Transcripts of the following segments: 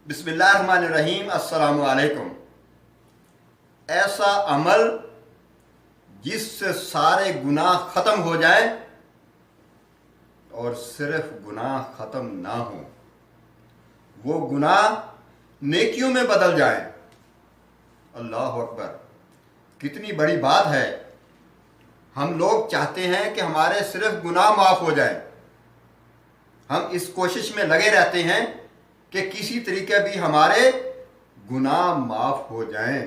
बिस्मिल्लाहिर्रहमानिर्रहीम। अस्सलाम वालेकुम। ऐसा अमल जिससे सारे गुनाह ख़त्म हो जाए और सिर्फ गुनाह ख़त्म ना हो, वो गुनाह नेकियों में बदल जाए। अल्लाह अकबर, कितनी बड़ी बात है। हम लोग चाहते हैं कि हमारे सिर्फ गुनाह माफ़ हो जाए। हम इस कोशिश में लगे रहते हैं कि किसी तरीके भी हमारे गुनाह माफ़ हो जाएं।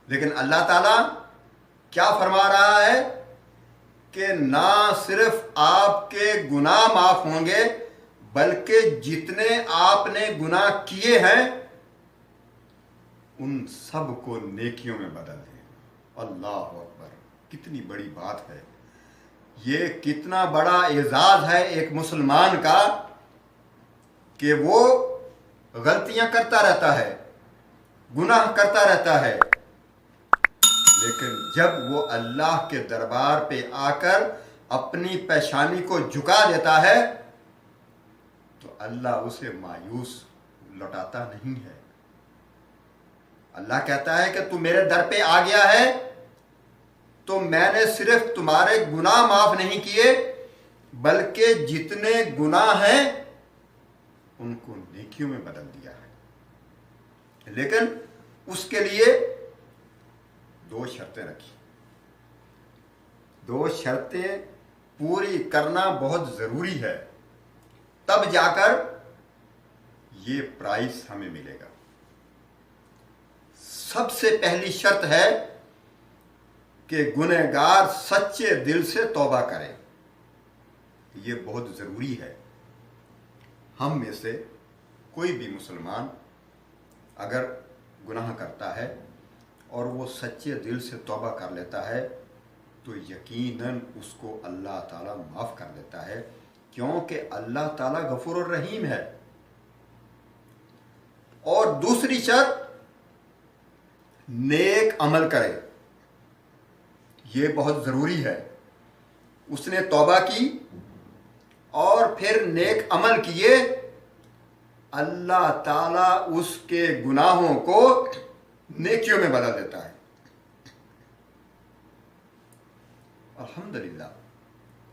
लेकिन अल्लाह ताला क्या फरमा रहा है कि ना सिर्फ आपके गुनाह माफ़ होंगे, बल्कि जितने आपने गुनाह किए हैं उन सब को नेकियों में बदल दें। अल्लाह अकबर, कितनी बड़ी बात है। ये कितना बड़ा एजाज़ है एक मुसलमान का कि वो गलतियां करता रहता है, गुनाह करता रहता है, लेकिन जब वो अल्लाह के दरबार पे आकर अपनी पेशानी को झुका देता है तो अल्लाह उसे मायूस लौटाता नहीं है। अल्लाह कहता है कि तू मेरे दर पे आ गया है तो मैंने सिर्फ तुम्हारे गुनाह माफ नहीं किए, बल्कि जितने गुनाह हैं उनको नेकियों में बदल दिया है। लेकिन उसके लिए दो शर्तें रखी। दो शर्तें पूरी करना बहुत जरूरी है, तब जाकर ये प्राइस हमें मिलेगा। सबसे पहली शर्त है कि गुनहगार सच्चे दिल से तौबा करे। ये बहुत जरूरी है। हम में से कोई भी मुसलमान अगर गुनाह करता है और वो सच्चे दिल से तौबा कर लेता है तो यकीनन उसको अल्लाह ताला माफ़ कर देता है, क्योंकि अल्लाह ताला गफूर रहीम है। और दूसरी शर्त, नेक अमल करे। ये बहुत ज़रूरी है। उसने तौबा की और फिर नेक अमल किए, अल्लाह ताला उसके गुनाहों को नेकियों में बदल देता है। अल्हम्दुलिल्लाह,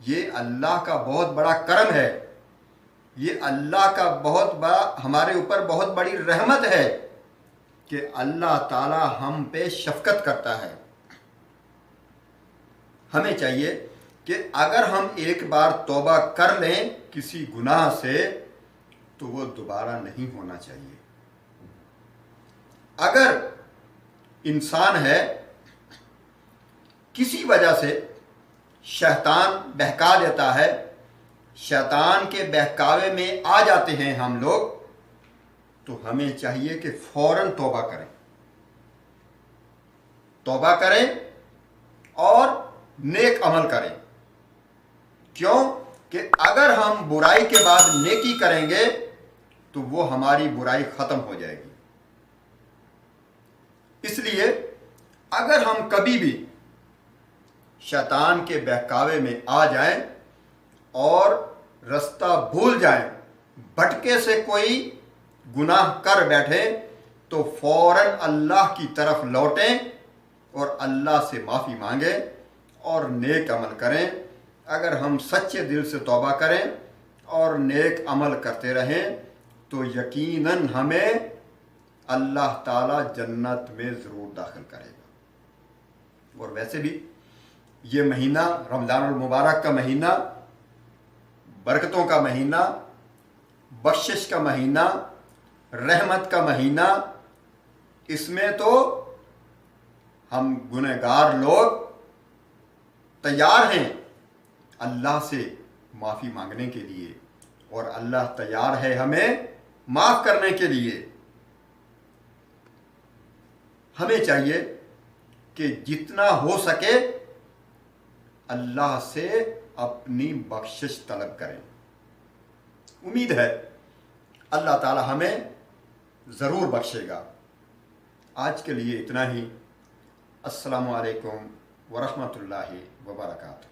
ये अल्लाह का बहुत बड़ा करम है। ये अल्लाह का बहुत बड़ा, हमारे ऊपर बहुत बड़ी रहमत है कि अल्लाह ताला हम पे शफकत करता है। हमें चाहिए कि अगर हम एक बार तौबा कर लें किसी गुनाह से तो वो दोबारा नहीं होना चाहिए। अगर इंसान है, किसी वजह से शैतान बहका देता है, शैतान के बहकावे में आ जाते हैं हम लोग, तो हमें चाहिए कि फौरन तौबा करें। तौबा करें और नेक अमल करें। क्यों कि अगर हम बुराई के बाद नेकी करेंगे तो वो हमारी बुराई खत्म हो जाएगी। इसलिए अगर हम कभी भी शैतान के बहकावे में आ जाएं और रास्ता भूल जाएं, भटके से कोई गुनाह कर बैठे, तो फौरन अल्लाह की तरफ लौटें और अल्लाह से माफ़ी मांगें और नेक अमल करें। अगर हम सच्चे दिल से तौबा करें और नेक अमल करते रहें तो यकीनन हमें अल्लाह ताला जन्नत में ज़रूर दाखिल करेगा। और वैसे भी ये महीना, रमज़ानुल मुबारक का महीना, बरकतों का महीना, बख्शिश का महीना, रहमत का महीना, इसमें तो हम गुनहगार लोग तैयार हैं अल्लाह से माफ़ी मांगने के लिए, और अल्लाह तैयार है हमें माफ़ करने के लिए। हमें चाहिए कि जितना हो सके अल्लाह से अपनी बख्शिश तलब करें। उम्मीद है अल्लाह ताला हमें ज़रूर बख्शेगा। आज के लिए इतना ही। अस्सलामु अलैकुम वरहमतुल्लाहि वबरकातुहू।